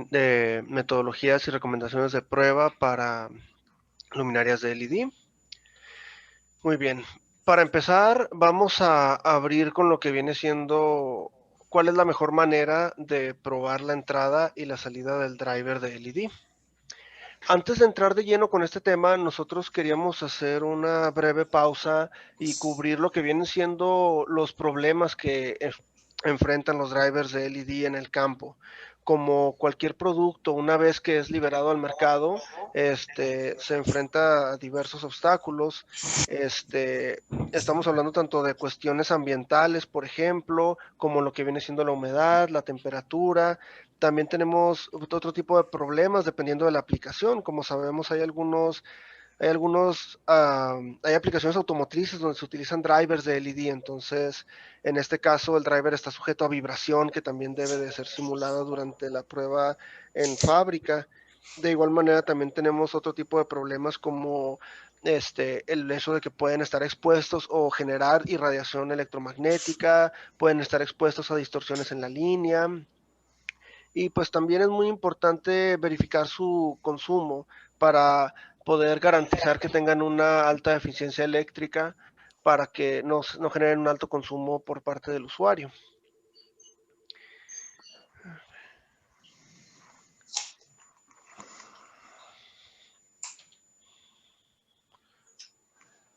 de metodologías y recomendaciones de prueba para luminarias de LED. Muy bien. Para empezar, vamos a abrir con lo que viene siendo cuál es la mejor manera de probar la entrada y la salida del driver de LED. Antes de entrar de lleno con este tema, nosotros queríamos hacer una breve pausa y cubrir lo que vienen siendo los problemas que enfrentan los drivers de LED en el campo. Como cualquier producto, una vez que es liberado al mercado, se enfrenta a diversos obstáculos. Estamos hablando tanto de cuestiones ambientales, por ejemplo, como lo que viene siendo la humedad, la temperatura. También tenemos otro tipo de problemas dependiendo de la aplicación. Como sabemos, hay aplicaciones automotrices donde se utilizan drivers de LED. Entonces, en este caso, el driver está sujeto a vibración que también debe de ser simulada durante la prueba en fábrica. De igual manera, también tenemos otro tipo de problemas como el hecho de que pueden estar expuestos o generar irradiación electromagnética, pueden estar expuestos a distorsiones en la línea. Y pues también es muy importante verificar su consumo para poder garantizar que tengan una alta eficiencia eléctrica para que no generen un alto consumo por parte del usuario.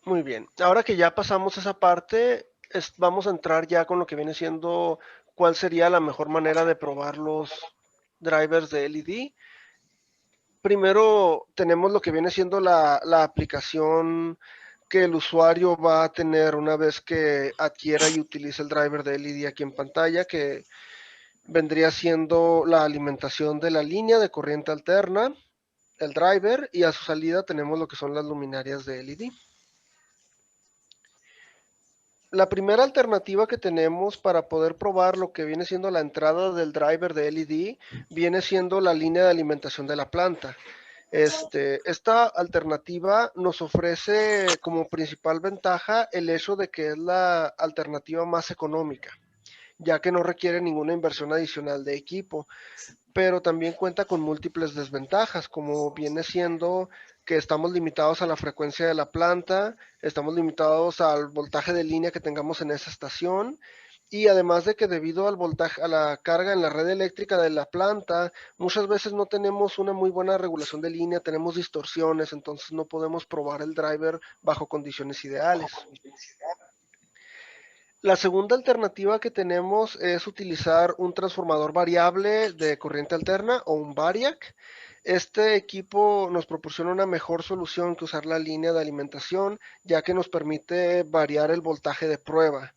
Muy bien, ahora que ya pasamos esa parte, vamos a entrar ya con lo que viene siendo cuál sería la mejor manera de probar los drivers de LED. Primero tenemos lo que viene siendo la aplicación que el usuario va a tener una vez que adquiera y utilice el driver de LED aquí en pantalla, que vendría siendo la alimentación de la línea de corriente alterna, el driver, y a su salida tenemos lo que son las luminarias de LED. La primera alternativa que tenemos para poder probar lo que viene siendo la entrada del driver de LED viene siendo la línea de alimentación de la planta. Esta alternativa nos ofrece como principal ventaja el hecho de que es la alternativa más económica, ya que no requiere ninguna inversión adicional de equipo, pero también cuenta con múltiples desventajas, como viene siendo que estamos limitados a la frecuencia de la planta, estamos limitados al voltaje de línea que tengamos en esa estación, y además de que debido al voltaje, a la carga en la red eléctrica de la planta, muchas veces no tenemos una muy buena regulación de línea, tenemos distorsiones, entonces no podemos probar el driver bajo condiciones ideales. La segunda alternativa que tenemos es utilizar un transformador variable de corriente alterna o un variac. Este equipo nos proporciona una mejor solución que usar la línea de alimentación, ya que nos permite variar el voltaje de prueba.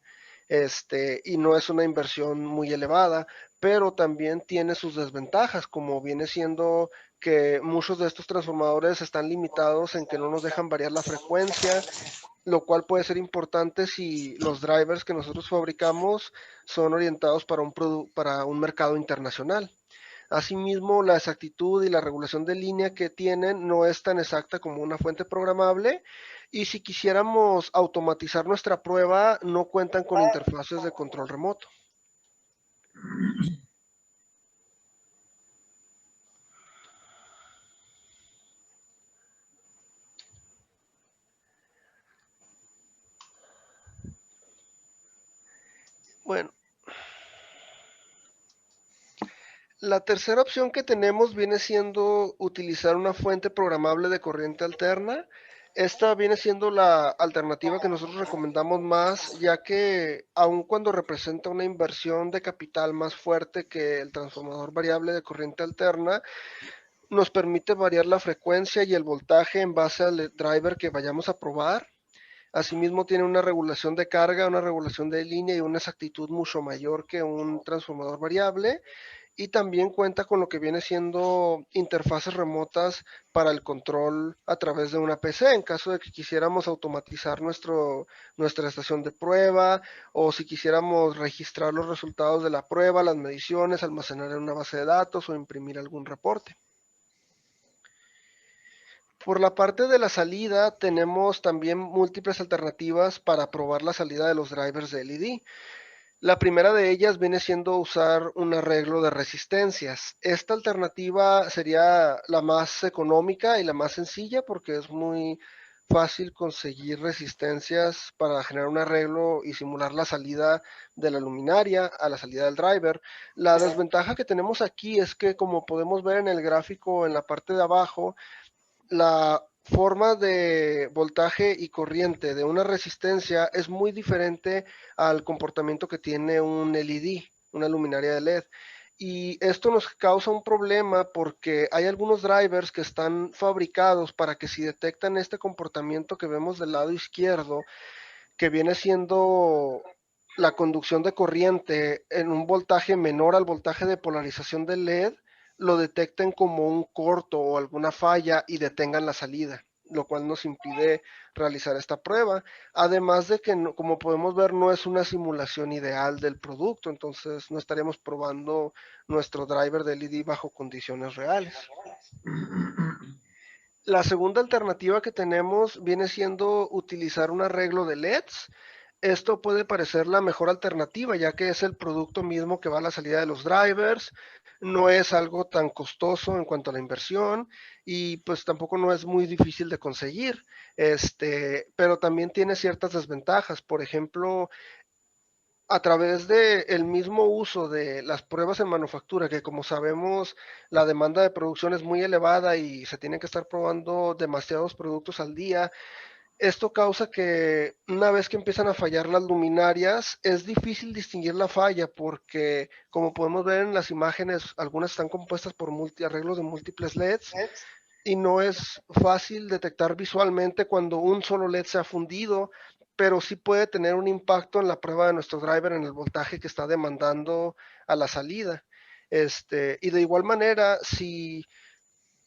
Y no es una inversión muy elevada, pero también tiene sus desventajas, como viene siendo que muchos de estos transformadores están limitados en que no nos dejan variar la frecuencia, lo cual puede ser importante si los drivers que nosotros fabricamos son orientados para un mercado internacional. Asimismo, la exactitud y la regulación de línea que tienen no es tan exacta como una fuente programable, y si quisiéramos automatizar nuestra prueba, no cuentan con interfaces de control remoto. Bueno, la tercera opción que tenemos viene siendo utilizar una fuente programable de corriente alterna. Esta viene siendo la alternativa que nosotros recomendamos más, ya que aun cuando representa una inversión de capital más fuerte que el transformador variable de corriente alterna, nos permite variar la frecuencia y el voltaje en base al driver que vayamos a probar. Asimismo, tiene una regulación de carga, una regulación de línea y una exactitud mucho mayor que un transformador variable, y también cuenta con lo que viene siendo interfaces remotas para el control a través de una PC en caso de que quisiéramos automatizar nuestra estación de prueba, o si quisiéramos registrar los resultados de la prueba, las mediciones, almacenar en una base de datos o imprimir algún reporte. Por la parte de la salida, tenemos también múltiples alternativas para probar la salida de los drivers de LED. La primera de ellas viene siendo usar un arreglo de resistencias. Esta alternativa sería la más económica y la más sencilla porque es muy fácil conseguir resistencias para generar un arreglo y simular la salida de la luminaria a la salida del driver. La desventaja que tenemos aquí es que, como podemos ver en el gráfico en la parte de abajo, la forma de voltaje y corriente de una resistencia es muy diferente al comportamiento que tiene un LED, una luminaria de LED. Y esto nos causa un problema porque hay algunos drivers que están fabricados para que si detectan este comportamiento que vemos del lado izquierdo, que viene siendo la conducción de corriente en un voltaje menor al voltaje de polarización del LED, lo detecten como un corto o alguna falla y detengan la salida, lo cual nos impide realizar esta prueba. Además de que, como podemos ver, no es una simulación ideal del producto, entonces no estaríamos probando nuestro driver de LED bajo condiciones reales. La segunda alternativa que tenemos viene siendo utilizar un arreglo de LEDs. Esto puede parecer la mejor alternativa, ya que es el producto mismo que va a la salida de los drivers, no es algo tan costoso en cuanto a la inversión y pues tampoco no es muy difícil de conseguir. Pero también tiene ciertas desventajas. Por ejemplo, a través del mismo uso de las pruebas en manufactura, que como sabemos la demanda de producción es muy elevada y se tienen que estar probando demasiados productos al día, esto causa que una vez que empiezan a fallar las luminarias, es difícil distinguir la falla porque, como podemos ver en las imágenes, algunas están compuestas por arreglos de múltiples LEDs y no es fácil detectar visualmente cuando un solo LED se ha fundido, pero sí puede tener un impacto en la prueba de nuestro driver en el voltaje que está demandando a la salida. Y de igual manera, si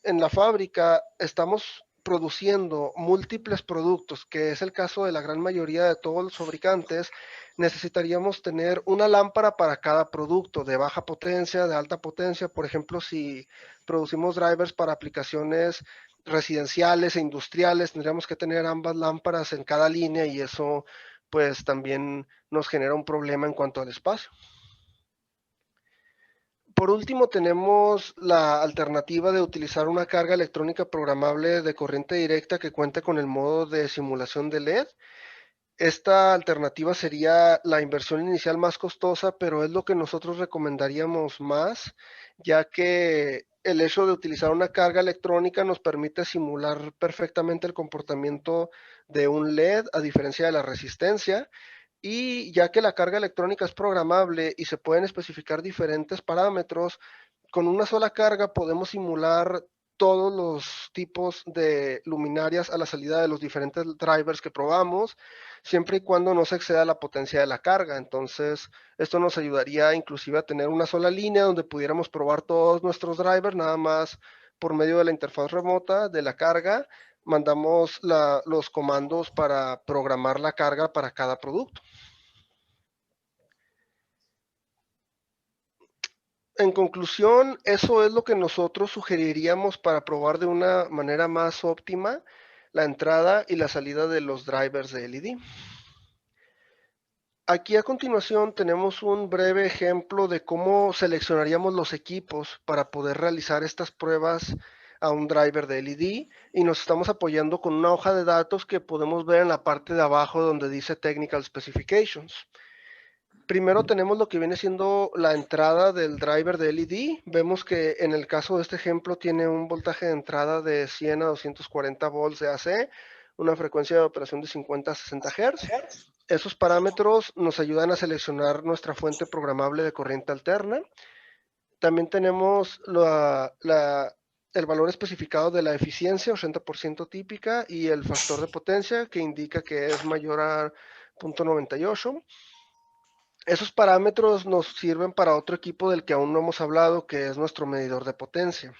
en la fábrica estamos produciendo múltiples productos, que es el caso de la gran mayoría de todos los fabricantes, necesitaríamos tener una lámpara para cada producto, de baja potencia, de alta potencia. Por ejemplo, si producimos drivers para aplicaciones residenciales e industriales, tendríamos que tener ambas lámparas en cada línea y eso pues también nos genera un problema en cuanto al espacio. Por último, tenemos la alternativa de utilizar una carga electrónica programable de corriente directa que cuente con el modo de simulación de LED. Esta alternativa sería la inversión inicial más costosa, pero es lo que nosotros recomendaríamos más, ya que el hecho de utilizar una carga electrónica nos permite simular perfectamente el comportamiento de un LED, a diferencia de la resistencia. Y ya que la carga electrónica es programable y se pueden especificar diferentes parámetros, con una sola carga podemos simular todos los tipos de luminarias a la salida de los diferentes drivers que probamos, siempre y cuando no se exceda la potencia de la carga. Entonces, esto nos ayudaría inclusive a tener una sola línea donde pudiéramos probar todos nuestros drivers, nada más por medio de la interfaz remota de la carga, mandamos los comandos para programar la carga para cada producto. En conclusión, eso es lo que nosotros sugeriríamos para probar de una manera más óptima la entrada y la salida de los drivers de LED. Aquí a continuación tenemos un breve ejemplo de cómo seleccionaríamos los equipos para poder realizar estas pruebas a un driver de LED y nos estamos apoyando con una hoja de datos que podemos ver en la parte de abajo donde dice Technical Specifications. Primero tenemos lo que viene siendo la entrada del driver de LED. Vemos que en el caso de este ejemplo tiene un voltaje de entrada de 100 a 240 volts de AC, una frecuencia de operación de 50 a 60 Hz. Esos parámetros nos ayudan a seleccionar nuestra fuente programable de corriente alterna. También tenemos el valor especificado de la eficiencia, 80% típica, y el factor de potencia, que indica que es mayor a 0.98. Esos parámetros nos sirven para otro equipo del que aún no hemos hablado, que es nuestro medidor de potencia.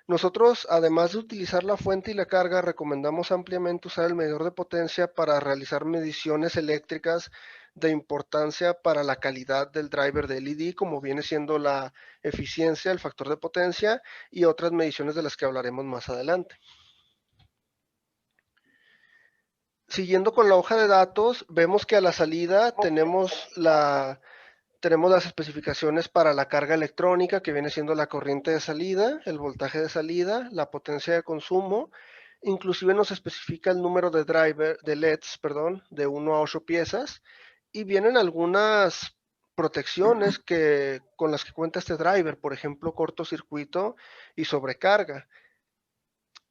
Nosotros, además de utilizar la fuente y la carga, recomendamos ampliamente usar el medidor de potencia para realizar mediciones eléctricas de importancia para la calidad del driver de LED, como viene siendo la eficiencia, el factor de potencia y otras mediciones de las que hablaremos más adelante. Siguiendo con la hoja de datos, vemos que a la salida tenemos la Tenemos las especificaciones para la carga electrónica, que viene siendo la corriente de salida, el voltaje de salida, la potencia de consumo. Inclusive nos especifica el número de LEDs, perdón, de 1 a 8 piezas. Y vienen algunas protecciones con las que cuenta este driver, por ejemplo, cortocircuito y sobrecarga.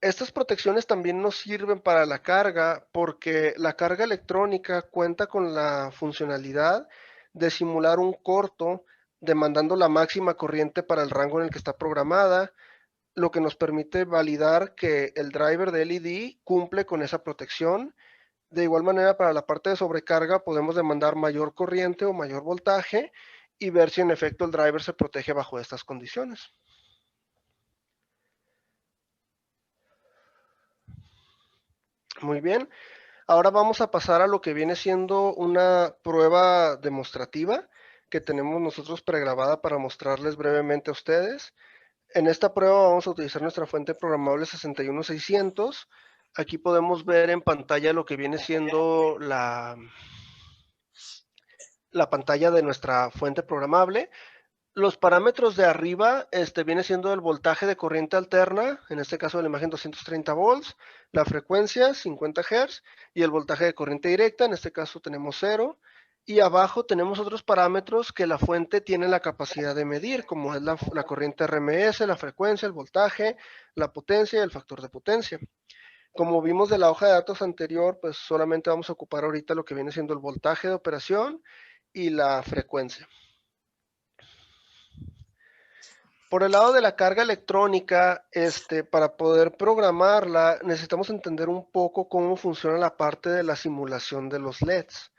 Estas protecciones también nos sirven para la carga porque la carga electrónica cuenta con la funcionalidad de simular un corto demandando la máxima corriente para el rango en el que está programada, lo que nos permite validar que el driver de LED cumple con esa protección. De igual manera, para la parte de sobrecarga podemos demandar mayor corriente o mayor voltaje y ver si en efecto el driver se protege bajo estas condiciones. Muy bien. Ahora vamos a pasar a lo que viene siendo una prueba demostrativa que tenemos nosotros pregrabada para mostrarles brevemente a ustedes. En esta prueba vamos a utilizar nuestra fuente programable 61600. Aquí podemos ver en pantalla lo que viene siendo la pantalla de nuestra fuente programable. Los parámetros de arriba viene siendo el voltaje de corriente alterna, en este caso de la imagen 230 volts, la frecuencia 50 Hz y el voltaje de corriente directa, en este caso tenemos 0. Y abajo tenemos otros parámetros que la fuente tiene la capacidad de medir, como es la corriente RMS, la frecuencia, el voltaje, la potencia y el factor de potencia. Como vimos de la hoja de datos anterior, pues solamente vamos a ocupar ahorita lo que viene siendo el voltaje de operación y la frecuencia. Por el lado de la carga electrónica, para poder programarla, necesitamos entender un poco cómo funciona la parte de la simulación de los LEDs.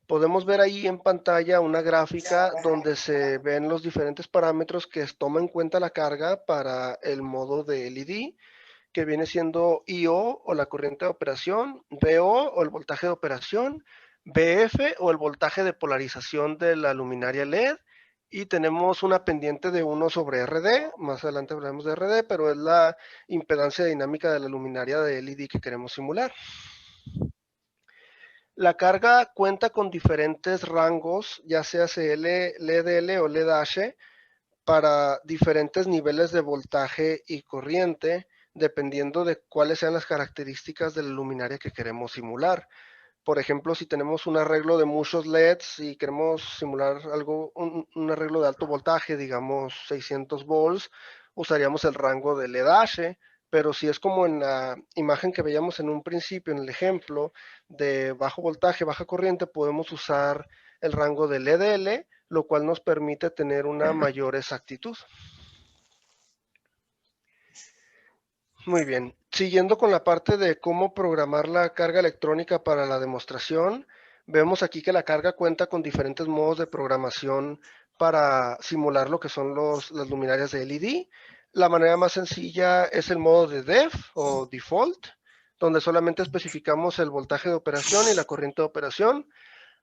Podemos ver ahí en pantalla una gráfica donde se ven los diferentes parámetros que toma en cuenta la carga para el modo de LED, que viene siendo IO o la corriente de operación, VO o el voltaje de operación, VF o el voltaje de polarización de la luminaria LED, y tenemos una pendiente de 1 sobre RD, más adelante hablaremos de RD, pero es la impedancia dinámica de la luminaria de LED que queremos simular. La carga cuenta con diferentes rangos, ya sea CL, LDL o LDH, para diferentes niveles de voltaje y corriente, dependiendo de cuáles sean las características de la luminaria que queremos simular. Por ejemplo, si tenemos un arreglo de muchos LEDs y queremos simular un arreglo de alto voltaje, digamos 600 volts, usaríamos el rango de LDH, pero si es como en la imagen que veíamos en un principio, en el ejemplo de bajo voltaje, baja corriente, podemos usar el rango de LDL, lo cual nos permite tener una mayor exactitud. Muy bien. Siguiendo con la parte de cómo programar la carga electrónica para la demostración, vemos aquí que la carga cuenta con diferentes modos de programación para simular lo que son las luminarias de LED. La manera más sencilla es el modo de DEF o Default, donde solamente especificamos el voltaje de operación y la corriente de operación.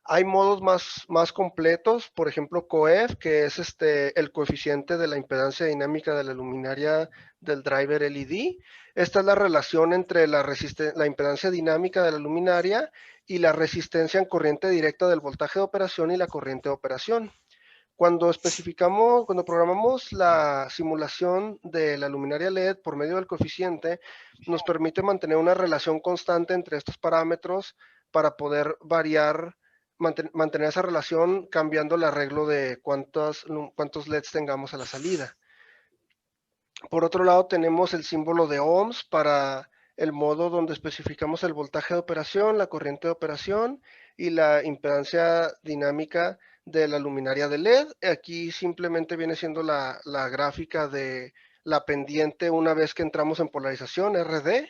Hay modos más completos, por ejemplo, COEF, que es el coeficiente de la impedancia dinámica de la luminaria del driver LED. Esta es la relación entre la impedancia dinámica de la luminaria y la resistencia en corriente directa del voltaje de operación y la corriente de operación. Cuando programamos la simulación de la luminaria LED por medio del coeficiente, nos permite mantener una relación constante entre estos parámetros para poder mantener esa relación cambiando el arreglo de cuántos LEDs tengamos a la salida. Por otro lado, tenemos el símbolo de ohms para el modo donde especificamos el voltaje de operación, la corriente de operación y la impedancia dinámica de la luminaria de LED. Aquí simplemente viene siendo la gráfica de la pendiente una vez que entramos en polarización, RD.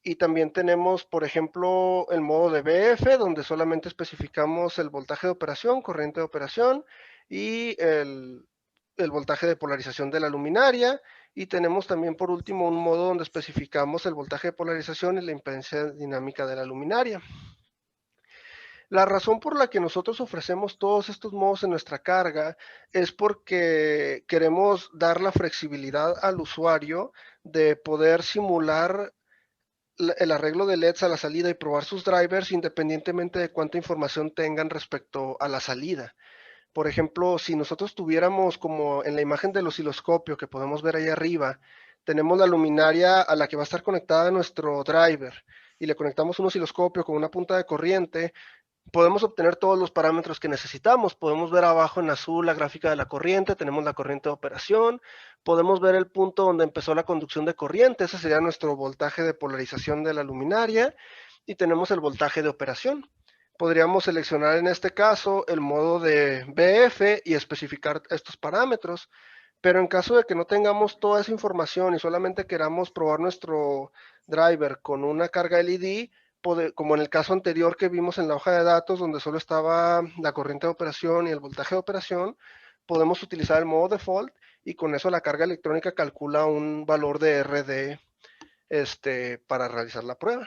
Y también tenemos, por ejemplo, el modo de BF, donde solamente especificamos el voltaje de operación, corriente de operación y el voltaje de polarización de la luminaria. Y tenemos también, por último, un modo donde especificamos el voltaje de polarización y la impedancia dinámica de la luminaria. La razón por la que nosotros ofrecemos todos estos modos en nuestra carga es porque queremos dar la flexibilidad al usuario de poder simular el arreglo de LEDs a la salida y probar sus drivers independientemente de cuánta información tengan respecto a la salida. Por ejemplo, si nosotros tuviéramos como en la imagen del osciloscopio que podemos ver ahí arriba, tenemos la luminaria a la que va a estar conectada nuestro driver y le conectamos un osciloscopio con una punta de corriente, podemos obtener todos los parámetros que necesitamos. Podemos ver abajo en azul la gráfica de la corriente, tenemos la corriente de operación, podemos ver el punto donde empezó la conducción de corriente, ese sería nuestro voltaje de polarización de la luminaria, y tenemos el voltaje de operación. Podríamos seleccionar en este caso el modo de BF y especificar estos parámetros, pero en caso de que no tengamos toda esa información y solamente queramos probar nuestro driver con una carga LED, como en el caso anterior que vimos en la hoja de datos, donde solo estaba la corriente de operación y el voltaje de operación, podemos utilizar el modo default y con eso la carga electrónica calcula un valor de RD para realizar la prueba.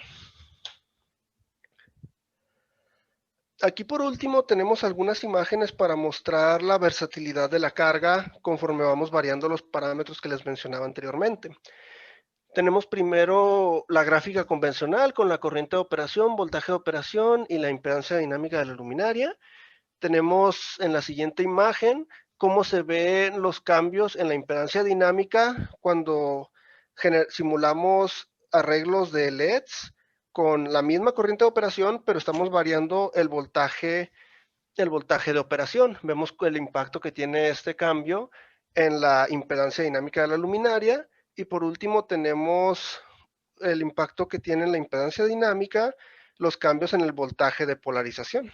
Aquí por último tenemos algunas imágenes para mostrar la versatilidad de la carga conforme vamos variando los parámetros que les mencionaba anteriormente. Tenemos primero la gráfica convencional con la corriente de operación, voltaje de operación y la impedancia dinámica de la luminaria. Tenemos en la siguiente imagen cómo se ven los cambios en la impedancia dinámica cuando simulamos arreglos de LEDs con la misma corriente de operación, pero estamos variando el voltaje de operación. Vemos el impacto que tiene este cambio en la impedancia dinámica de la luminaria. Y por último tenemos el impacto que tiene en la impedancia dinámica los cambios en el voltaje de polarización.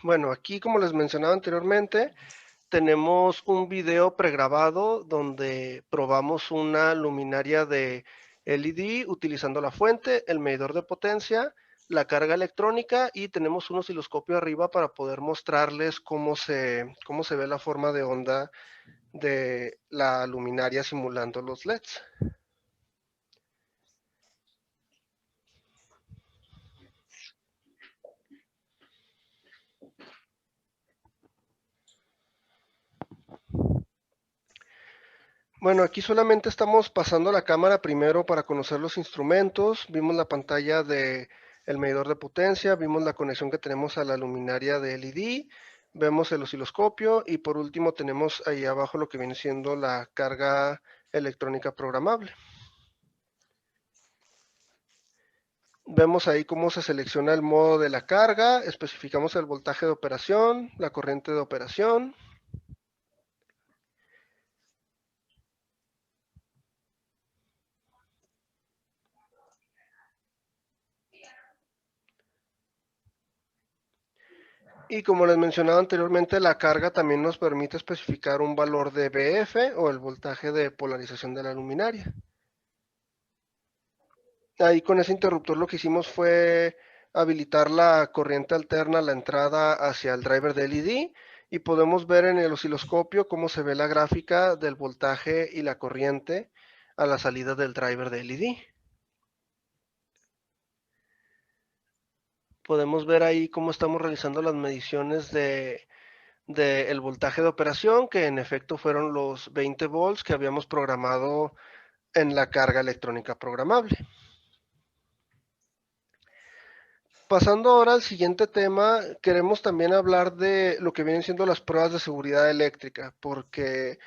Bueno, aquí como les mencionaba anteriormente, tenemos un video pregrabado donde probamos una luminaria de LED utilizando la fuente, el medidor de potencia, la carga electrónica y tenemos un osciloscopio arriba para poder mostrarles cómo se ve la forma de onda de la luminaria simulando los LEDs. Bueno, aquí solamente estamos pasando la cámara primero para conocer los instrumentos. Vimos la pantalla de el medidor de potencia, vimos la conexión que tenemos a la luminaria de LED, vemos el osciloscopio y por último tenemos ahí abajo lo que viene siendo la carga electrónica programable. Vemos ahí cómo se selecciona el modo de la carga, especificamos el voltaje de operación, la corriente de operación. Y como les mencionaba anteriormente, la carga también nos permite especificar un valor de BF o el voltaje de polarización de la luminaria. Ahí con ese interruptor lo que hicimos fue habilitar la corriente alterna a la entrada hacia el driver de LED y podemos ver en el osciloscopio cómo se ve la gráfica del voltaje y la corriente a la salida del driver de LED. Podemos ver ahí cómo estamos realizando las mediciones del voltaje de operación, que en efecto fueron los 20 volts que habíamos programado en la carga electrónica programable. Pasando ahora al siguiente tema, queremos también hablar de lo que vienen siendo las pruebas de seguridad eléctrica, porque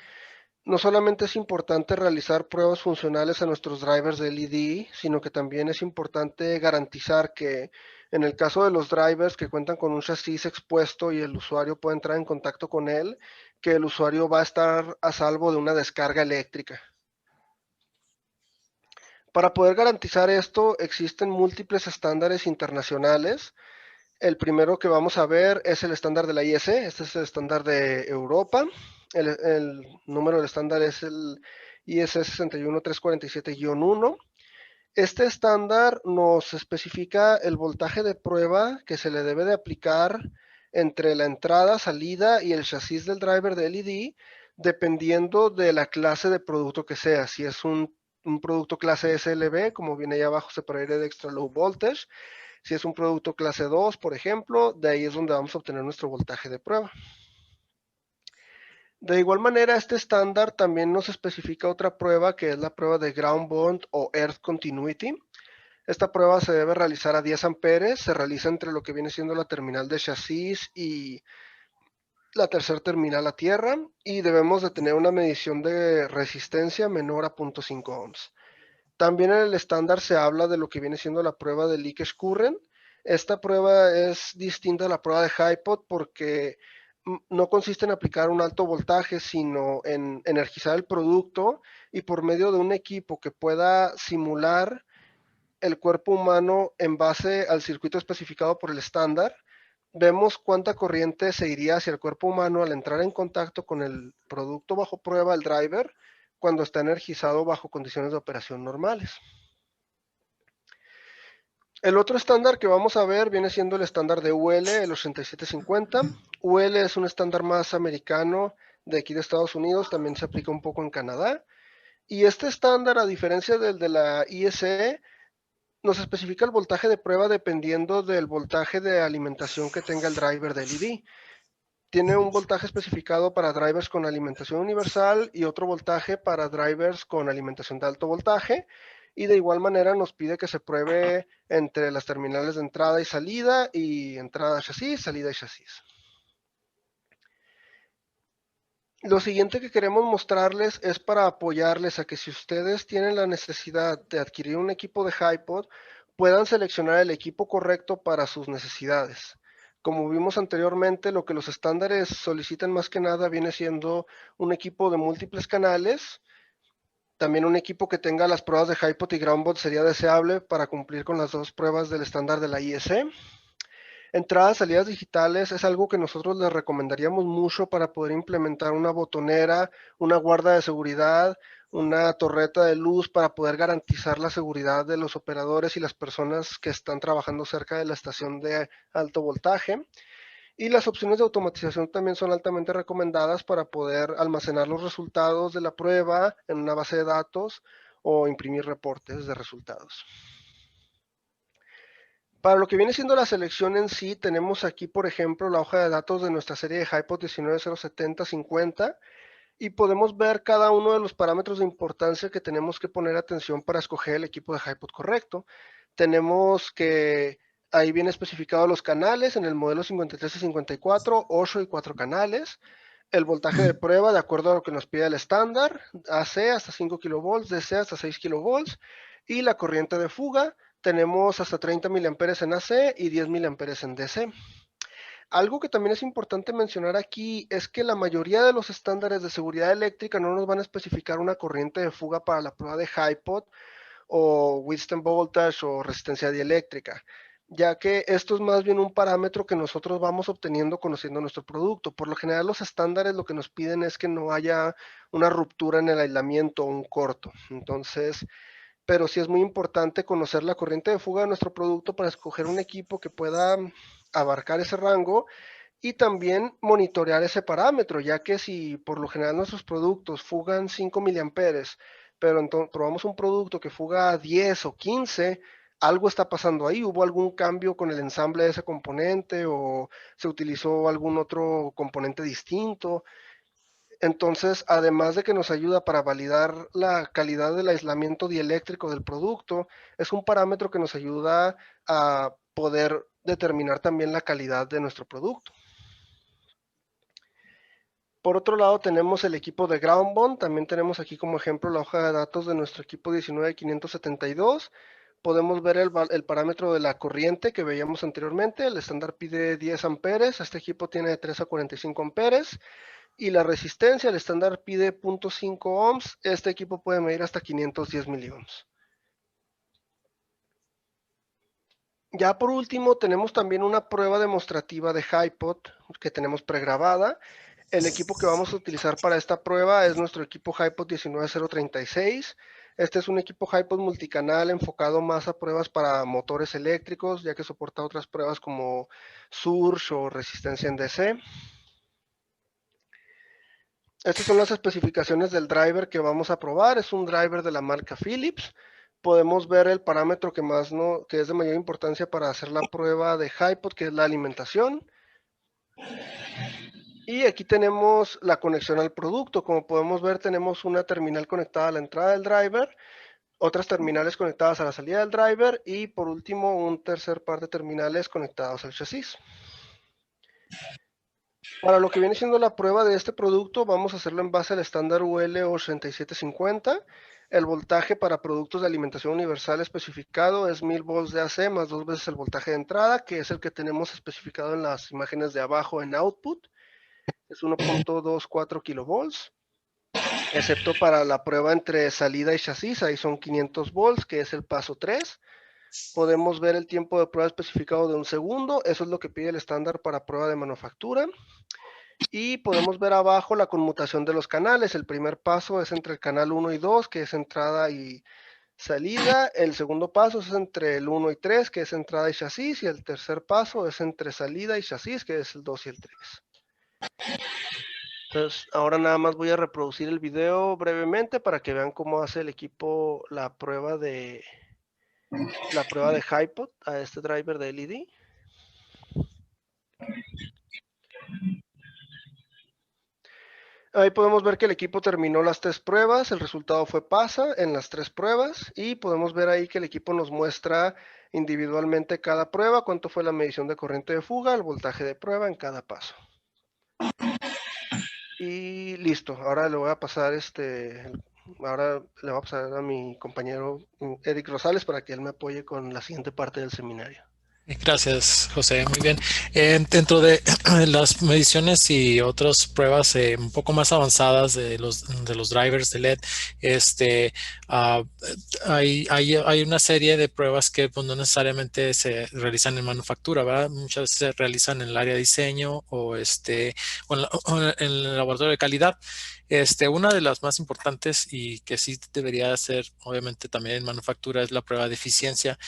no solamente es importante realizar pruebas funcionales a nuestros drivers de LED, sino que también es importante garantizar que en el caso de los drivers que cuentan con un chasis expuesto y el usuario puede entrar en contacto con él, que el usuario va a estar a salvo de una descarga eléctrica. Para poder garantizar esto, existen múltiples estándares internacionales. El primero que vamos a ver es el estándar de la IEC, este es el estándar de Europa. El número del estándar es el IEC 61347-1. Este estándar nos especifica el voltaje de prueba que se le debe de aplicar entre la entrada, salida y el chasis del driver de LED, dependiendo de la clase de producto que sea. Si es un producto clase SLB, como viene ahí abajo, Separated Extra Low Voltage. Si es un producto clase 2, por ejemplo, de ahí es donde vamos a obtener nuestro voltaje de prueba. De igual manera, este estándar también nos especifica otra prueba que es la prueba de Ground Bond o Earth Continuity. Esta prueba se debe realizar a 10 amperes, se realiza entre lo que viene siendo la terminal de chasis y la tercera terminal a tierra, y debemos de tener una medición de resistencia menor a 0.5 ohms. También en el estándar se habla de lo que viene siendo la prueba de leakage current. Esta prueba es distinta a la prueba de HiPod porque no consiste en aplicar un alto voltaje, sino en energizar el producto, y por medio de un equipo que pueda simular el cuerpo humano en base al circuito especificado por el estándar, vemos cuánta corriente se iría hacia el cuerpo humano al entrar en contacto con el producto bajo prueba, el driver, cuando está energizado bajo condiciones de operación normales. El otro estándar que vamos a ver viene siendo el estándar de UL, el 8750. UL es un estándar más americano de aquí de Estados Unidos, también se aplica un poco en Canadá. Y este estándar, a diferencia del de la ISE, nos especifica el voltaje de prueba dependiendo del voltaje de alimentación que tenga el driver del LED. Tiene un voltaje especificado para drivers con alimentación universal y otro voltaje para drivers con alimentación de alto voltaje. Y de igual manera nos pide que se pruebe entre las terminales de entrada y entrada chasis, salida y chasis. Lo siguiente que queremos mostrarles es para apoyarles a que si ustedes tienen la necesidad de adquirir un equipo de HiPod, puedan seleccionar el equipo correcto para sus necesidades. Como vimos anteriormente, lo que los estándares solicitan más que nada viene siendo un equipo de múltiples canales. También un equipo que tenga las pruebas de HiPod y GroundBot sería deseable para cumplir con las dos pruebas del estándar de la IEC. Entradas, salidas digitales es algo que nosotros les recomendaríamos mucho para poder implementar una botonera, una guarda de seguridad, una torreta de luz para poder garantizar la seguridad de los operadores y las personas que están trabajando cerca de la estación de alto voltaje. Y las opciones de automatización también son altamente recomendadas para poder almacenar los resultados de la prueba en una base de datos o imprimir reportes de resultados. Para lo que viene siendo la selección en sí, tenemos aquí, por ejemplo, la hoja de datos de nuestra serie de HiPod 19070-50, y podemos ver cada uno de los parámetros de importancia que tenemos que poner atención para escoger el equipo de HiPod correcto. Tenemos que ahí viene especificado los canales en el modelo 53 y 54, 8 y 4 canales. El voltaje de prueba de acuerdo a lo que nos pide el estándar, AC hasta 5 kV, DC hasta 6 kV, y la corriente de fuga tenemos hasta 30 mA en AC y 10 mA en DC. Algo que también es importante mencionar aquí es que la mayoría de los estándares de seguridad eléctrica no nos van a especificar una corriente de fuga para la prueba de HiPod o Withstand Voltage o resistencia dieléctrica, ya que esto es más bien un parámetro que nosotros vamos obteniendo conociendo nuestro producto. Por lo general, los estándares lo que nos piden es que no haya una ruptura en el aislamiento o un corto. Entonces, pero sí es muy importante conocer la corriente de fuga de nuestro producto para escoger un equipo que pueda abarcar ese rango y también monitorear ese parámetro, ya que si por lo general nuestros productos fugan 5 miliamperes, pero entonces probamos un producto que fuga 10 o 15, algo está pasando ahí, hubo algún cambio con el ensamble de ese componente o se utilizó algún otro componente distinto. Entonces, además de que nos ayuda para validar la calidad del aislamiento dieléctrico del producto, es un parámetro que nos ayuda a poder determinar también la calidad de nuestro producto. Por otro lado, tenemos el equipo de GroundBond. También tenemos aquí como ejemplo la hoja de datos de nuestro equipo 19572. Podemos ver el parámetro de la corriente que veíamos anteriormente. El estándar pide 10 amperes. Este equipo tiene de 3 a 45 amperes. Y la resistencia, el estándar pide 0.5 ohms. Este equipo puede medir hasta 510 miliohms. Ya por último, tenemos también una prueba demostrativa de HiPod que tenemos pregrabada. El equipo que vamos a utilizar para esta prueba es nuestro equipo HiPod 19036. Este es un equipo HiPod multicanal enfocado más a pruebas para motores eléctricos, ya que soporta otras pruebas como surge o resistencia en DC. Estas son las especificaciones del driver que vamos a probar. Es un driver de la marca Philips. Podemos ver el parámetro que es de mayor importancia para hacer la prueba de HiPod, que es la alimentación. Y aquí tenemos la conexión al producto. Como podemos ver, tenemos una terminal conectada a la entrada del driver. otras terminales conectadas a la salida del driver y por último un tercer par de terminales conectados al chasis. Para lo que viene siendo la prueba de este producto, vamos a hacerlo en base al estándar UL 8750. El voltaje para productos de alimentación universal especificado es 1000 volts de AC más 2 veces el voltaje de entrada, que es el que tenemos especificado en las imágenes de abajo en output. Es 1.24 kilovolts, excepto para la prueba entre salida y chasis, ahí son 500 volts, que es el paso 3. Podemos ver el tiempo de prueba especificado de 1 segundo, eso es lo que pide el estándar para prueba de manufactura. Y podemos ver abajo la conmutación de los canales. El primer paso es entre el canal 1 y 2, que es entrada y salida. El segundo paso es entre el 1 y 3, que es entrada y chasis. Y el tercer paso es entre salida y chasis, que es el 2 y el 3. Entonces, ahora nada más voy a reproducir el video brevemente para que vean cómo hace el equipo la prueba de HiPod a este driver de LED. Ahí podemos ver que el equipo terminó las 3 pruebas, el resultado fue pasa en las 3 pruebas y podemos ver ahí que el equipo nos muestra individualmente cada prueba, cuánto fue la medición de corriente de fuga, el voltaje de prueba en cada paso. Y listo, ahora le voy a pasar ahora le voy a pasar a mi compañero Eric Rosales para que él me apoye con la siguiente parte del seminario. Gracias, José. Muy bien. Dentro de las mediciones y otras pruebas un poco más avanzadas de los drivers de LED, este, ah, hay una serie de pruebas que pues, no necesariamente se realizan en manufactura, ¿verdad? Muchas veces se realizan en el área de diseño o en el laboratorio de calidad. Una de las más importantes y que sí debería ser, obviamente, también en manufactura es la prueba de eficiencia.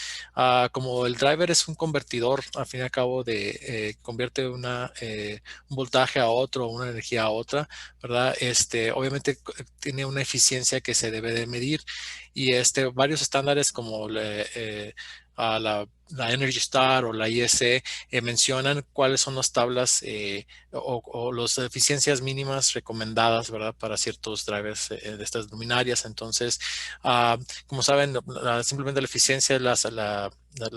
Como el driver es un convertidor, al fin y al cabo, convierte un voltaje a otro, una energía a otra, ¿verdad? Obviamente tiene una eficiencia que se debe de medir y varios estándares como la Energy Star o la ISE mencionan cuáles son las tablas o las eficiencias mínimas recomendadas, ¿verdad? Para ciertos drivers de estas luminarias. Entonces, como saben, simplemente la eficiencia es la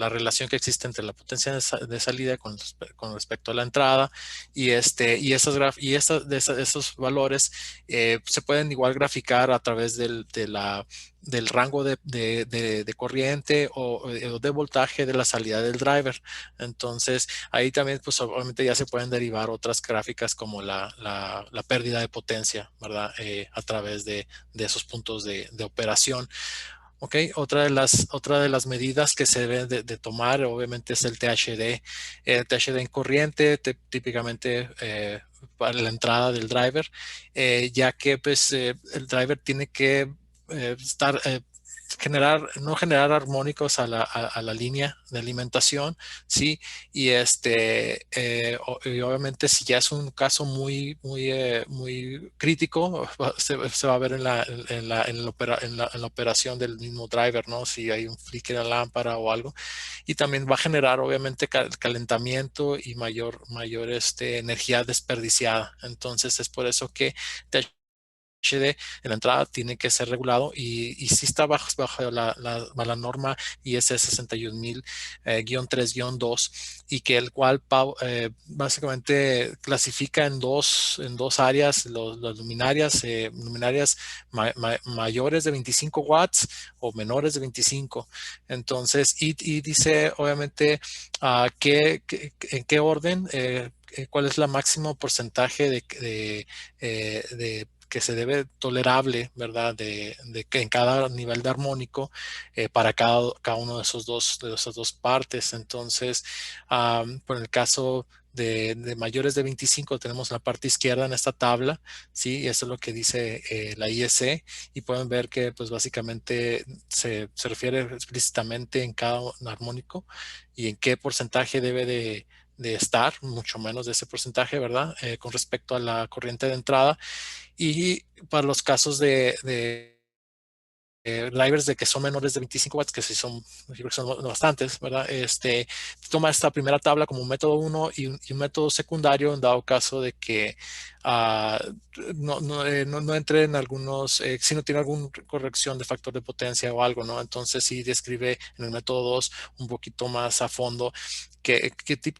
relación que existe entre la potencia de salida con respecto a la entrada esos valores se pueden igual graficar a través del rango de corriente o de voltaje de la salida del driver. Entonces, ahí también, pues obviamente ya se pueden derivar otras gráficas como la pérdida de potencia, ¿verdad? A través de esos puntos de operación. Ok, otra de las medidas que se deben de tomar, obviamente, es el THD. El THD en corriente, típicamente para la entrada del driver, ya que pues, el driver tiene que no generar armónicos a la línea de alimentación, ¿sí? Y obviamente si ya es un caso muy crítico, se va a ver en la operación del mismo driver, ¿no? Si hay un flicker en la lámpara o algo. Y también va a generar obviamente calentamiento y mayor energía desperdiciada. Entonces es por eso que HD en la entrada tiene que ser regulado y si está bajo la norma IS 61000-3-2 y que el cual básicamente clasifica en dos áreas las luminarias, mayores de 25 watts o menores de 25. Entonces, y dice obviamente en qué orden, cuál es la máximo porcentaje de que se debe tolerable, ¿verdad? De que en cada nivel de armónico para cada uno de esas dos partes. Entonces, por el caso de mayores de 25 tenemos la parte izquierda en esta tabla, ¿sí? Y eso es lo que dice la IEC y pueden ver que pues básicamente se refiere explícitamente en cada armónico y en qué porcentaje debe de estar, mucho menos de ese porcentaje, ¿verdad? Con respecto a la corriente de entrada y para los casos drivers de que son menores de 25 watts, que sí son, yo creo que son bastantes, ¿verdad? Toma esta primera tabla como un método 1 y un método secundario en dado caso de que uh, no entre en algunos, si no tiene alguna corrección de factor de potencia o algo, ¿no? Entonces sí describe en el método 2 un poquito más a fondo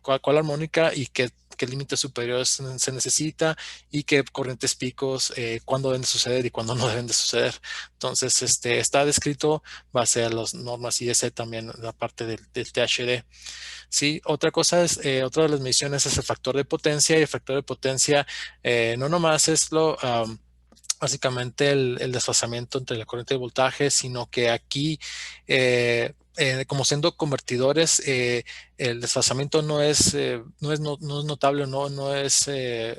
cuál armónica y qué límites superiores se necesita y qué corrientes picos, cuándo deben de suceder y cuándo no deben de suceder. Entonces, está descrito base a las normas IEC también la parte del THD. Sí, otra cosa es, otra de las mediciones es el factor de potencia y el factor de potencia no nomás es básicamente el desfasamiento entre la corriente de voltaje, sino que aquí, como siendo convertidores, el desfasamiento no es notable, no es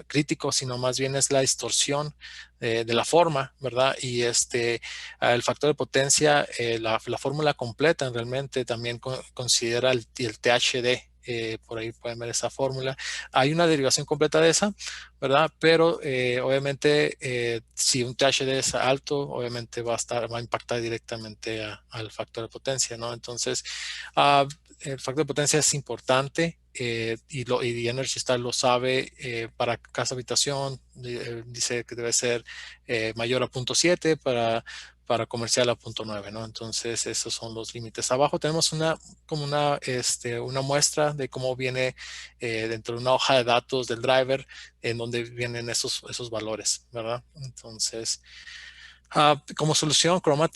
crítico, sino más bien es la distorsión de la forma, ¿verdad? Y el factor de potencia, la fórmula completa realmente también considera el THD. Por ahí pueden ver esa fórmula. Hay una derivación completa de esa, ¿verdad? Pero obviamente si un THD es alto, obviamente va a impactar directamente al factor de potencia, ¿no? Entonces, el factor de potencia es importante y Energy Star lo sabe para casa habitación, dice que debe ser mayor a 0.7 para comercial a 0.9, ¿no? Entonces, esos son los límites. Abajo tenemos una muestra de cómo viene dentro de una hoja de datos del driver en donde vienen esos valores, ¿verdad? Entonces, como solución, Chroma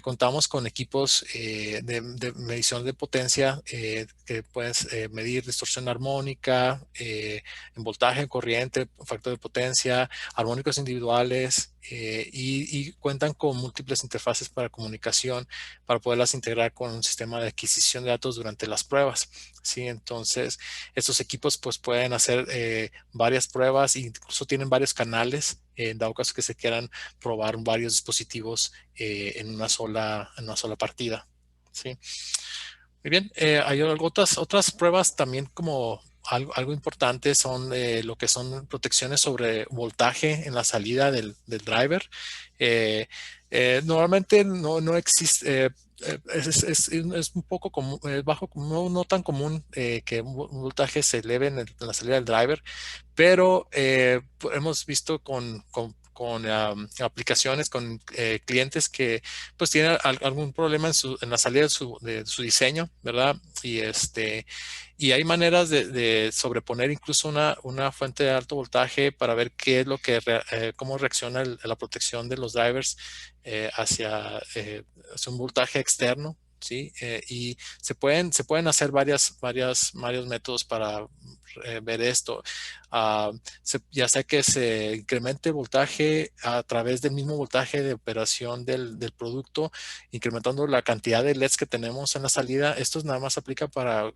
contamos con equipos de medición de potencia que puedes medir distorsión armónica, en voltaje, corriente, factor de potencia, armónicos individuales y cuentan con múltiples interfaces para comunicación para poderlas integrar con un sistema de adquisición de datos durante las pruebas. Sí, entonces estos equipos pues pueden hacer varias pruebas e incluso tienen varios canales en dado caso que se quieran probar varios dispositivos en una sola partida. ¿Sí? Muy bien, hay otras pruebas también como algo importante son lo que son protecciones sobre voltaje en la salida del driver. Eh, Normalmente no existe, es un poco común, bajo, no tan común que un voltaje se eleve en la salida del driver, pero hemos visto con aplicaciones, con clientes que pues tienen algún problema en la salida de su diseño, ¿verdad? Y hay maneras de sobreponer incluso una fuente de alto voltaje para ver qué es cómo reacciona la protección de los drivers hacia un voltaje externo. ¿Sí? Y se pueden hacer varios métodos para ver esto. Ya sea que se incremente el voltaje a través del mismo voltaje de operación del producto, incrementando la cantidad de LEDs que tenemos en la salida. Esto nada más aplica para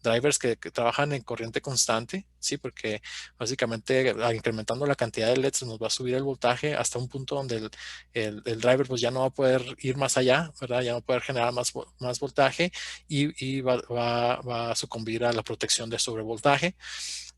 drivers que trabajan en corriente constante, ¿sí? Porque básicamente incrementando la cantidad de LEDs nos va a subir el voltaje hasta un punto donde el driver pues ya no va a poder ir más allá, ¿verdad? Ya no va a poder generar más voltaje y va a sucumbir a la protección de sobrevoltaje.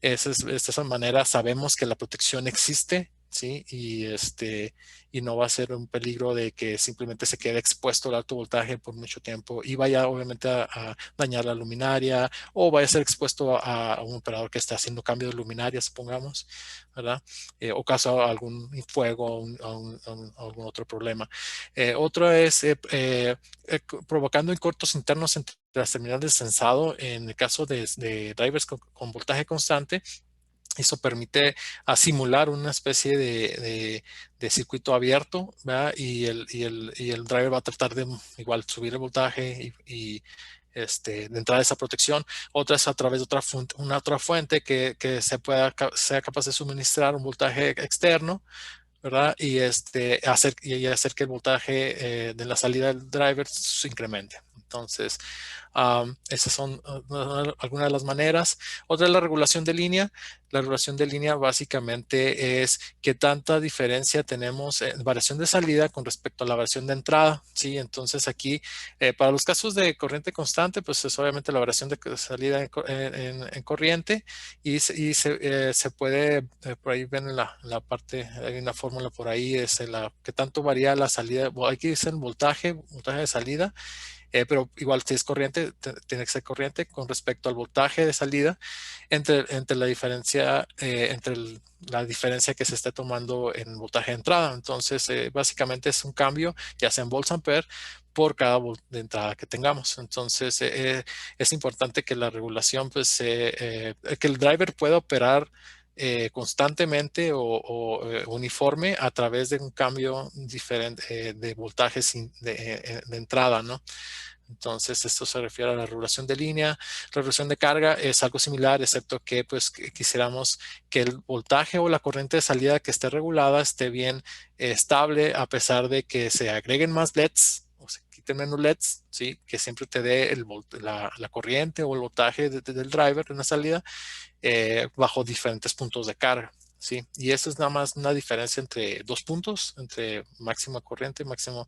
De esa manera sabemos que la protección existe, ¿sí? Y no va a ser un peligro de que simplemente se quede expuesto al alto voltaje por mucho tiempo y vaya obviamente a dañar la luminaria o vaya a ser expuesto a un operador que está haciendo cambio de luminaria, supongamos, ¿verdad? O caso algún fuego o algún otro problema. Otro es provocando en cortos internos entre las terminales de sensado en el caso de drivers con voltaje constante. Eso permite simular una especie de circuito abierto, ¿verdad? Y el driver va a tratar de igual subir el voltaje de entrada a esa protección. Otra es a través de una otra fuente que sea capaz de suministrar un voltaje externo, ¿verdad? Y hacer que el voltaje de la salida del driver se incremente. Entonces, esas son algunas de las maneras. Otra es la regulación de línea. La regulación de línea básicamente es qué tanta diferencia tenemos en variación de salida con respecto a la variación de entrada, ¿sí? Entonces aquí, para los casos de corriente constante, pues es obviamente la variación de salida en corriente se puede, por ahí ven en la parte, hay una fórmula por ahí, es que tanto varía la salida, hay que decir voltaje de salida, pero igual si es corriente, tiene que ser corriente con respecto al voltaje de salida entre la diferencia, la diferencia que se esté tomando en voltaje de entrada. Entonces, básicamente es un cambio, ya sea en volts ampere, por cada volt de entrada que tengamos. Entonces, es importante que la regulación, pues, que el driver pueda operar constantemente o uniforme a través de un cambio diferente de voltajes de entrada, ¿no? Entonces, esto se refiere a la regulación de línea. La regulación de carga es algo similar, excepto que pues quisiéramos que el voltaje o la corriente de salida que esté regulada esté bien estable a pesar de que se agreguen más LEDs o se quiten menos LEDs, ¿sí? Que siempre te dé la corriente o el voltaje del driver en la salida bajo diferentes puntos de carga. Sí, y eso es nada más una diferencia entre dos puntos, entre máxima corriente, máximo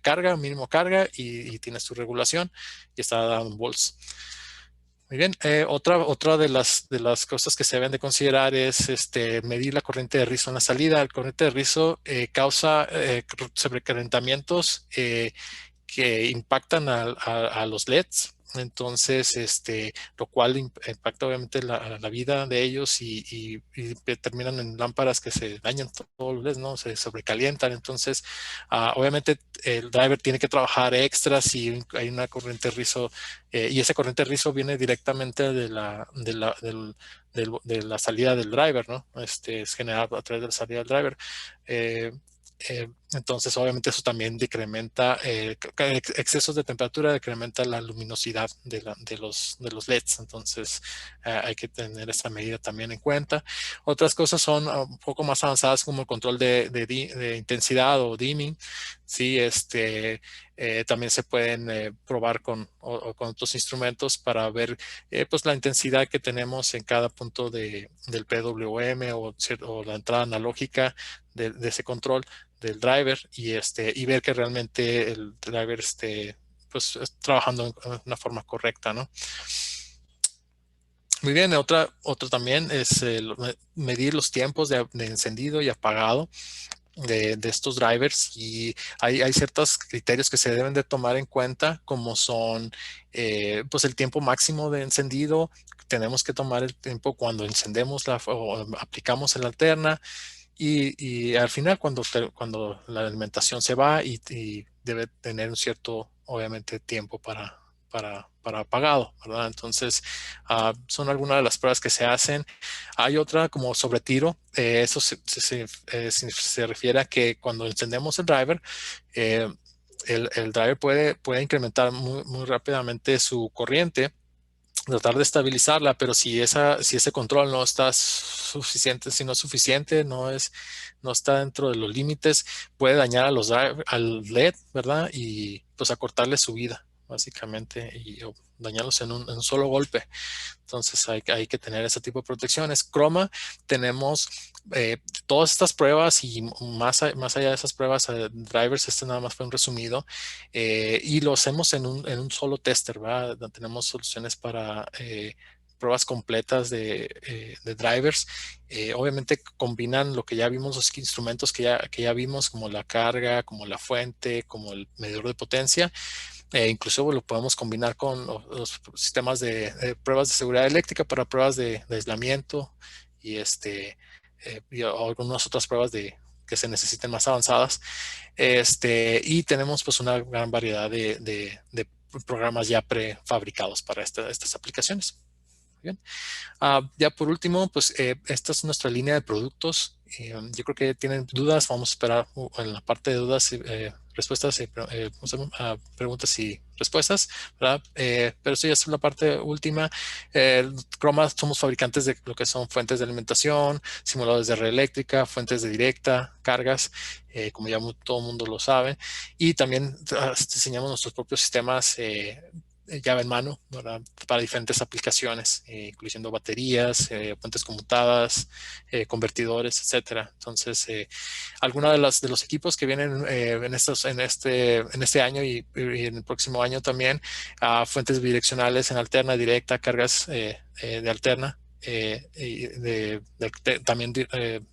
carga, mínimo carga y tienes tu regulación y está dado en volts. Muy bien, otra de las cosas que se deben de considerar es medir la corriente de rizo en la salida. La corriente de rizo causa sobrecalentamientos que impactan a los LEDs. Entonces, lo cual impacta obviamente la vida de ellos y terminan en lámparas que se dañan todos los LEDs, ¿no? Se sobrecalientan. Entonces, obviamente el driver tiene que trabajar extra si hay una corriente rizo y esa corriente rizo viene directamente de la salida del driver, ¿no? Es generado a través de la salida del driver. Eh, entonces, obviamente, eso también decrementa excesos de temperatura, decrementa la luminosidad de los LEDs. Entonces, hay que tener esa medida también en cuenta. Otras cosas son un poco más avanzadas, como el control de intensidad o dimming. Sí, también se pueden probar o con otros instrumentos para ver pues la intensidad que tenemos en cada punto del PWM o la entrada analógica de ese control del driver y ver que realmente el driver pues trabajando de una forma correcta, ¿no? Muy bien, otra también es medir los tiempos de encendido y apagado de estos drivers y hay ciertos criterios que se deben de tomar en cuenta como son pues el tiempo máximo de encendido. Tenemos que tomar el tiempo cuando encendemos o aplicamos el alterna y al final cuando la alimentación se va y debe tener un cierto, obviamente, tiempo para apagado, ¿verdad? Entonces, son algunas de las pruebas que se hacen. Hay otra como sobre tiro. Eso se refiere a que cuando encendemos el driver, eh, el driver puede incrementar muy rápidamente su corriente, tratar de estabilizarla, pero si ese control no está suficiente, si no es suficiente, no está dentro de los límites, puede dañar al LED, ¿verdad? Y pues acortarle su vida, básicamente, o dañarlos en un solo golpe. Entonces hay que tener ese tipo de protecciones. Chroma, tenemos todas estas pruebas y más allá de esas pruebas, drivers, este nada más fue un resumido, y lo hacemos en un solo tester, ¿verdad? Tenemos soluciones para pruebas completas de drivers. Obviamente combinan lo que ya vimos, los instrumentos que ya vimos, como la carga, como la fuente, como el medidor de potencia. Incluso lo podemos combinar con los sistemas de pruebas de seguridad eléctrica para pruebas de aislamiento y, y algunas otras pruebas que se necesiten más avanzadas. Y tenemos pues una gran variedad de programas ya prefabricados para estas aplicaciones. Bien. Ya por último, pues esta es nuestra línea de productos. Yo creo que tienen dudas. Vamos a esperar en la parte de dudas, respuestas, ¿cómo se llama? Preguntas y respuestas, ¿verdad? Pero eso ya es la parte última. Chroma somos fabricantes de lo que son fuentes de alimentación, simuladores de red eléctrica, fuentes de directa, cargas, como ya todo el mundo lo sabe. Y también diseñamos nuestros propios sistemas llave en mano, ¿verdad? Para diferentes aplicaciones, incluyendo baterías, fuentes conmutadas, convertidores, etcétera. Entonces, algunos de los equipos que vienen en este año y en el próximo año también, fuentes bidireccionales en alterna, directa, cargas de alterna. También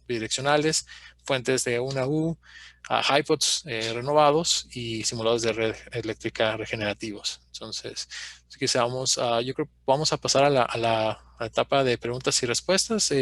bidireccionales, fuentes de 1 U, HiPods renovados y simuladores de red eléctrica regenerativos. Entonces, quizá yo creo que vamos a pasar a la etapa de preguntas y respuestas.